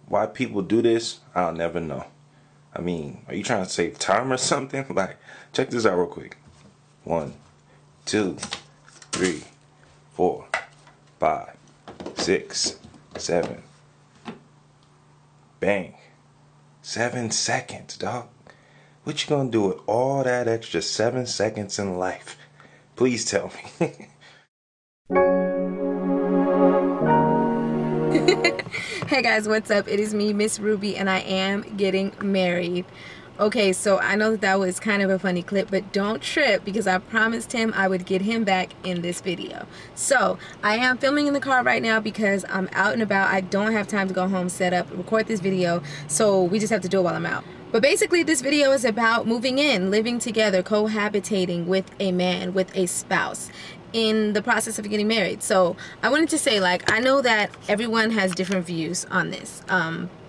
Why people do this, I'll never know. I mean, are you trying to save time or something? Like, check this out real quick. 1, 2, 3, 4, 5, 6, 7. Bang. 7 seconds, dog. What you gonna do with all that extra 7 seconds in life? Please tell me. Hey guys, what's up? It is me, Miss Ruby, and I am getting married. Okay, so I know that was kind of a funny clip, but don't trip because I promised him I would get him back in this video. So I am filming in the car right now because I'm out and about. I don't have time to go home, set up, record this video, so we just have to do it while I'm out. But basically this video is about moving in, living together, cohabitating with a man, with a spouse, in the process of getting married. So I wanted to say, like, I know that everyone has different views on this.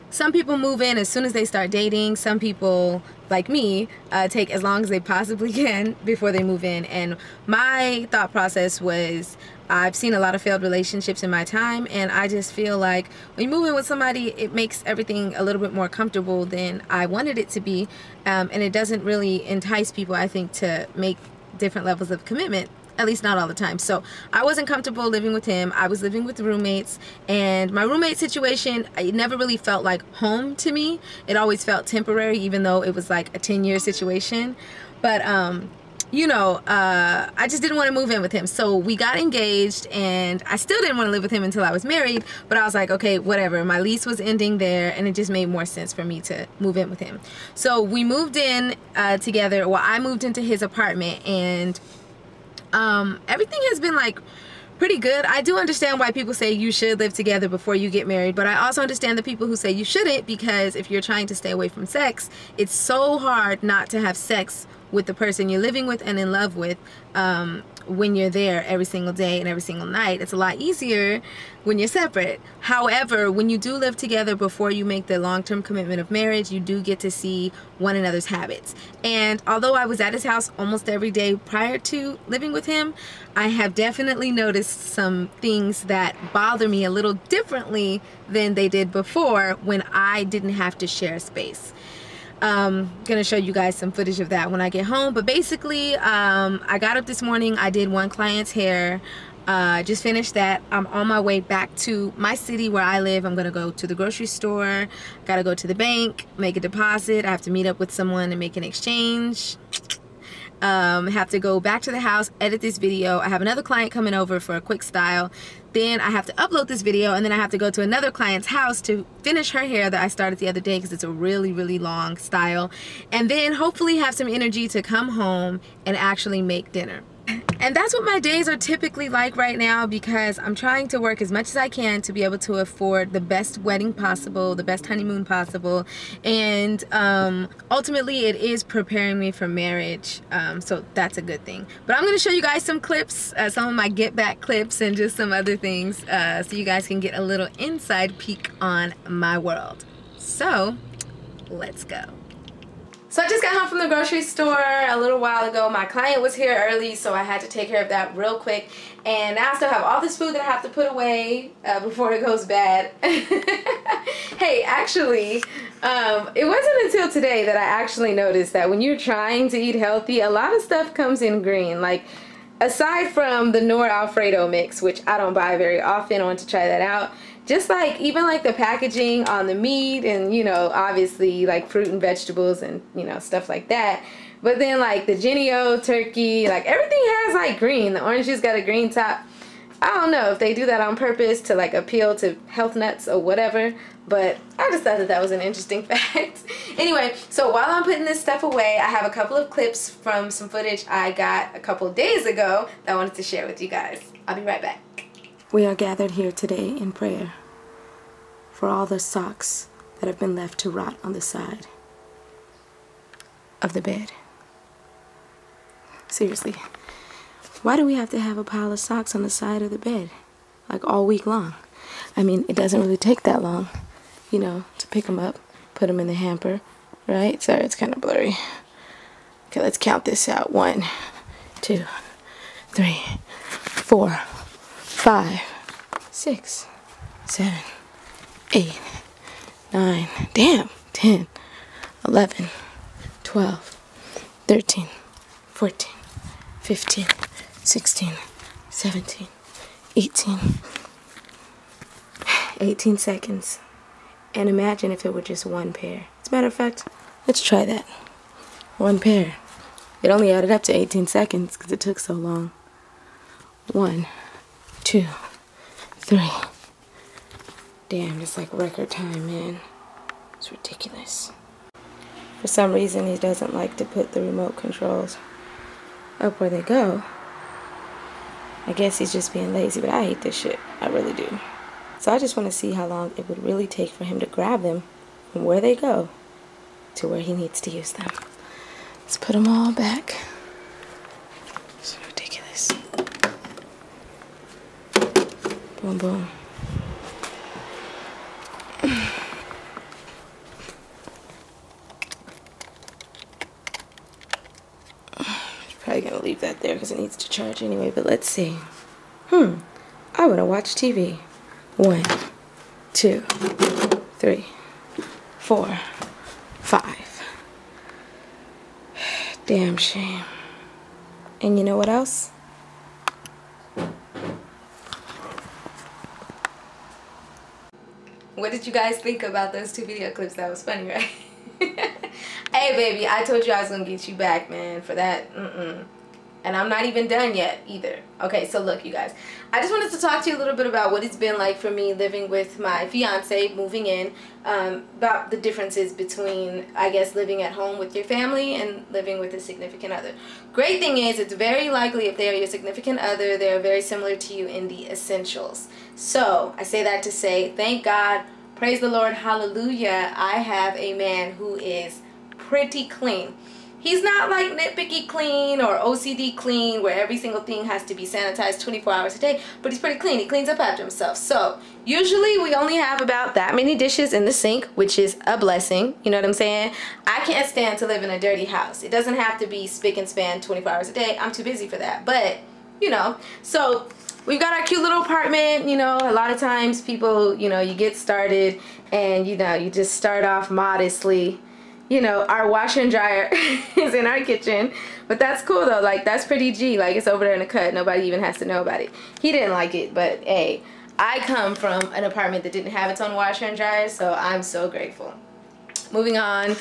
Some people move in as soon as they start dating. Some people, like me, take as long as they possibly can before they move in. And my thought process was, I've seen a lot of failed relationships in my time, and I just feel like when you move in with somebody, it makes everything a little bit more comfortable than I wanted it to be. And it doesn't really entice people, I think, to make different levels of commitment. At least not all the time. So I wasn't comfortable living with him. I was living with roommates, and my roommate situation, it never really felt like home to me. It always felt temporary, even though it was like a 10-year situation. But you know, I just didn't want to move in with him. So we got engaged, and I still didn't want to live with him until I was married, but I was like, okay, whatever. My lease was ending there, and it just made more sense for me to move in with him. So we moved in together. Well, I moved into his apartment, and everything has been like pretty good. I do understand why people say you should live together before you get married, but I also understand the people who say you shouldn't, because if you're trying to stay away from sex, it's so hard not to have sex with the person you're living with and in love with when you're there every single day and every single night. It's a lot easier when you're separate. However, when you do live together before you make the long-term commitment of marriage, you do get to see one another's habits. And although I was at his house almost every day prior to living with him, I have definitely noticed some things that bother me a little differently than they did before when I didn't have to share space. Gonna show you guys some footage of that when I get home. But basically, I got up this morning, I did one client's hair, just finished that. I'm on my way back to my city where I live. I'm gonna go to the grocery store, gotta go to the bank, make a deposit. I have to meet up with someone and make an exchange. Have to go back to the house, edit this video. I have another client coming over for a quick style. Then I have to upload this video, and then I have to go to another client's house to finish her hair that I started the other day because it's a really, really long style. And then hopefully have some energy to come home and actually make dinner. And that's what my days are typically like right now, because I'm trying to work as much as I can to be able to afford the best wedding possible, the best honeymoon possible, and ultimately it is preparing me for marriage, so that's a good thing. But I'm going to show you guys some clips, some of my get back clips, and just some other things, so you guys can get a little inside peek on my world. So let's go. So I just got home from the grocery store a little while ago. My client was here early, so I had to take care of that real quick. And now I still have all this food that I have to put away before it goes bad. Hey, actually, it wasn't until today that I actually noticed that when you're trying to eat healthy, a lot of stuff comes in green. Like, aside from the Knorr Alfredo mix, which I don't buy very often, I want to try that out. Just like, even like the packaging on the meat and, you know, obviously like fruit and vegetables and, you know, stuff like that. But then like the Jennie-O turkey, like everything has like green. The orange juice got a green top. I don't know if they do that on purpose to like appeal to health nuts or whatever, but I just thought that that was an interesting fact. Anyway, so while I'm putting this stuff away, I have a couple of clips from some footage I got a couple days ago that I wanted to share with you guys. I'll be right back. We are gathered here today in prayer for all the socks that have been left to rot on the side of the bed. Seriously, why do we have to have a pile of socks on the side of the bed, like all week long? I mean, it doesn't really take that long, you know, to pick them up, put them in the hamper, right? Sorry, it's kind of blurry. Okay, let's count this out. 1, 2, 3, 4, 5, 6, 7, 8, 9, damn, 10, 11, 12, 13, 14, 15, 16, 17, 18. 18 seconds. And imagine if it were just one pair. As a matter of fact, let's try that. One pair. It only added up to 18 seconds because it took so long. 1, 2, 3. Damn, it's like record time, man. It's ridiculous. For some reason, he doesn't like to put the remote controls up where they go. I guess he's just being lazy, but I hate this shit. I really do. So I just want to see how long it would really take for him to grab them from where they go to where he needs to use them. Let's put them all back. It's ridiculous. Boom, boom. Probably gonna leave that there because it needs to charge anyway, but let's see. I want to watch TV. 1, 2, 3, 4, 5. Damn shame. And you know what else? What did you guys think about those 2 video clips? That was funny, right? Hey baby, I told you I was gonna get you back, man, for that. And I'm not even done yet either. Okay, so look, you guys, I just wanted to talk to you a little bit about what it's been like for me living with my fiance, moving in, about the differences between, I guess, living at home with your family and living with a significant other. Great thing is, it's very likely if they are your significant other, they are very similar to you in the essentials. So I say that to say, thank God, praise the Lord, hallelujah, I have a man who is pretty clean. He's not like nitpicky clean or OCD clean where every single thing has to be sanitized 24 hours a day, but he's pretty clean. He cleans up after himself. So usually we only have about that many dishes in the sink, which is a blessing. You know what I'm saying? I can't stand to live in a dirty house. It doesn't have to be spick and span 24 hours a day. I'm too busy for that. But, you know, so we've got our cute little apartment. You know, a lot of times people, you know, you get started and, you know, you just start off modestly. You know, our washer and dryer is in our kitchen, but that's cool though. Like, that's pretty G. Like, it's over there in the cut. Nobody even has to know about it. He didn't like it, but hey, I come from an apartment that didn't have its own washer and dryer, so I'm so grateful. Moving on.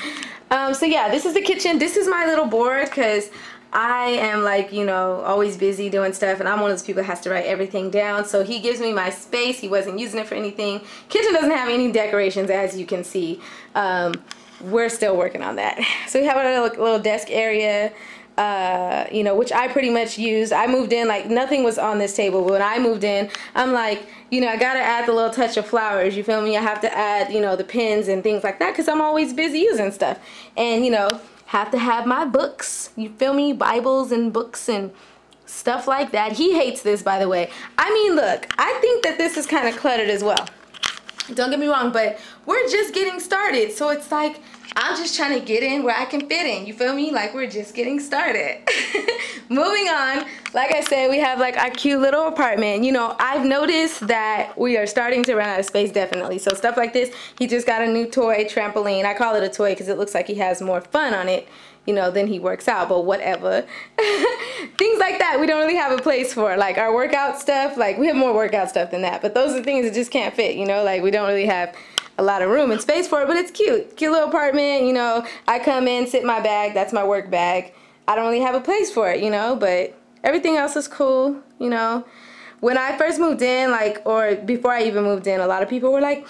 So yeah, this is the kitchen. This is my little board because I am, like, you know, always busy doing stuff, and I'm one of those people that has to write everything down. So he gives me my space. He wasn't using it for anything. Kitchen doesn't have any decorations, as you can see. We're still working on that. So we have our little desk area, you know, which I pretty much used. I moved in, like, nothing was on this table. But when I moved in, I'm like, you know, I gotta add the little touch of flowers, you feel me? I have to add, you know, the pins and things like that because I'm always busy using stuff. And, you know, have to have my books, you feel me? Bibles and books and stuff like that. He hates this, by the way. I mean, look, I think that this is kind of cluttered as well. Don't get me wrong, but we're just getting started. So it's like, I'm just trying to get in where I can fit in. You feel me? Like, we're just getting started. Moving on, like I said, we have like our cute little apartment. You know, I've noticed that we are starting to run out of space, definitely. So stuff like this, he just got a new toy trampoline. I call it a toy because it looks like he has more fun on it, you know, then he works out, but whatever. Things like that we don't really have a place for. Like our workout stuff, like we have more workout stuff than that, but those are the things that just can't fit, you know, like we don't really have a lot of room and space for it, but it's cute. Cute little apartment, you know, I come in, sit in my bag, that's my work bag. I don't really have a place for it, you know, but everything else is cool, you know. When I first moved in, like, or before I even moved in, a lot of people were like,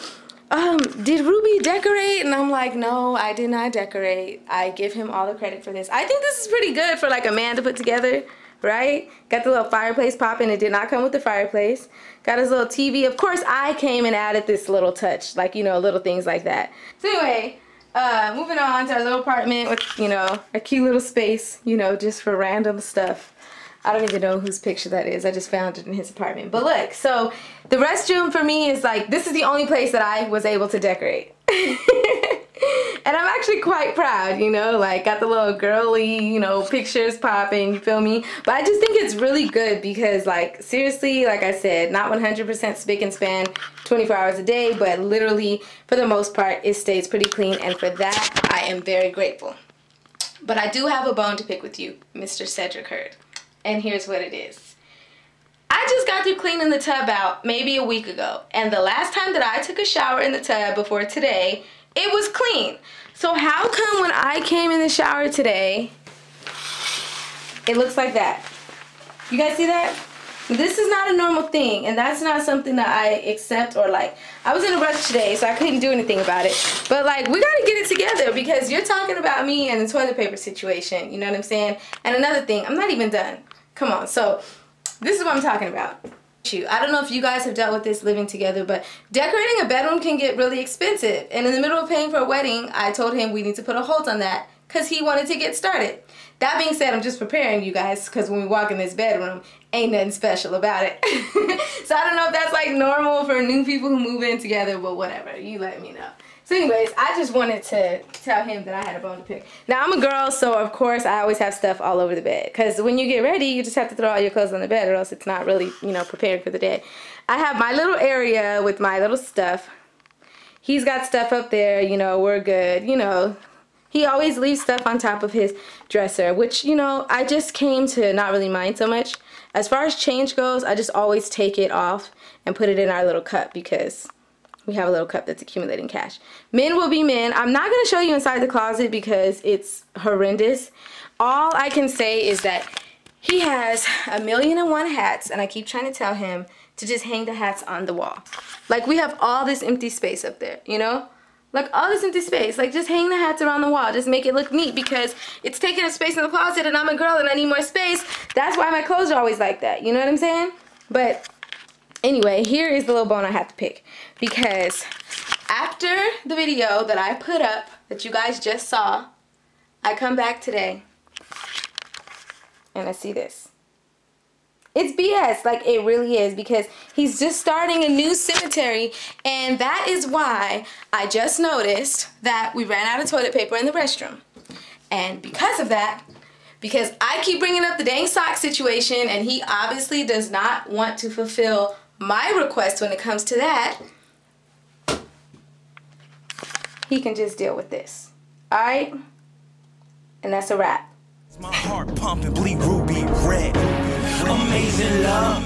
did Ruby decorate? And I'm like, no, I did not decorate. I give him all the credit for this. I think this is pretty good for like a man to put together, right? Got the little fireplace popping. It did not come with the fireplace. Got his little TV. Of course, I came and added this little touch, like, you know, little things like that. So anyway, moving on to our little apartment with, you know, a cute little space, you know, just for random stuff. I don't even know whose picture that is. I just found it in his apartment. But look, so the restroom for me is like, this is the only place that I was able to decorate. And I'm actually quite proud, you know, like got the little girly, you know, pictures popping, you feel me? But I just think it's really good because, like, seriously, like I said, not 100% spick and span 24 hours a day, but literally for the most part it stays pretty clean, and for that I am very grateful. But I do have a bone to pick with you, Mr. Cedric Hurd, and here's what it is. I just got through cleaning the tub out maybe a week ago, and the last time that I took a shower in the tub before today, it was clean. So how come when I came in the shower today, it looks like that? You guys see that? This is not a normal thing, and that's not something that I accept or like. I was in a rush today, so I couldn't do anything about it. But like, we gotta get it together because you're talking about me and the toilet paper situation, you know what I'm saying? And another thing, I'm not even done. Come on, so this is what I'm talking about. I don't know if you guys have dealt with this living together, but decorating a bedroom can get really expensive. And in the middle of paying for a wedding, I told him we need to put a halt on that because he wanted to get started. That being said, I'm just preparing you guys because when we walk in this bedroom, ain't nothing special about it. So I don't know if that's like normal for new people who move in together, but whatever, you let me know. So anyways, I just wanted to tell him that I had a bone to pick. Now I'm a girl, so of course I always have stuff all over the bed. Because when you get ready, you just have to throw all your clothes on the bed or else it's not really, you know, prepared for the day. I have my little area with my little stuff. He's got stuff up there, you know, we're good, you know. He always leaves stuff on top of his dresser, which, you know, I just came to not really mind so much. As far as change goes, I just always take it off and put it in our little cup because we have a little cup that's accumulating cash. Men will be men. I'm not going to show you inside the closet because it's horrendous. All I can say is that he has 1,000,001 hats, and I keep trying to tell him to just hang the hats on the wall. Like, we have all this empty space up there, you know? Like, all this empty space. Like, just hang the hats around the wall. Just make it look neat because it's taking up space in the closet and I'm a girl and I need more space. That's why my clothes are always like that. You know what I'm saying? But anyway, here is the little bone I have to pick. Because after the video that I put up that you guys just saw, I come back today and I see this. It's BS, like it really is, because he's just starting a new cemetery, and that is why I just noticed that we ran out of toilet paper in the restroom. And because of that, because I keep bringing up the dang sock situation, and he obviously does not want to fulfill my request when it comes to that, he can just deal with this. Alright? And that's a wrap. My heart pumping, bleed ruby red. Amazing love.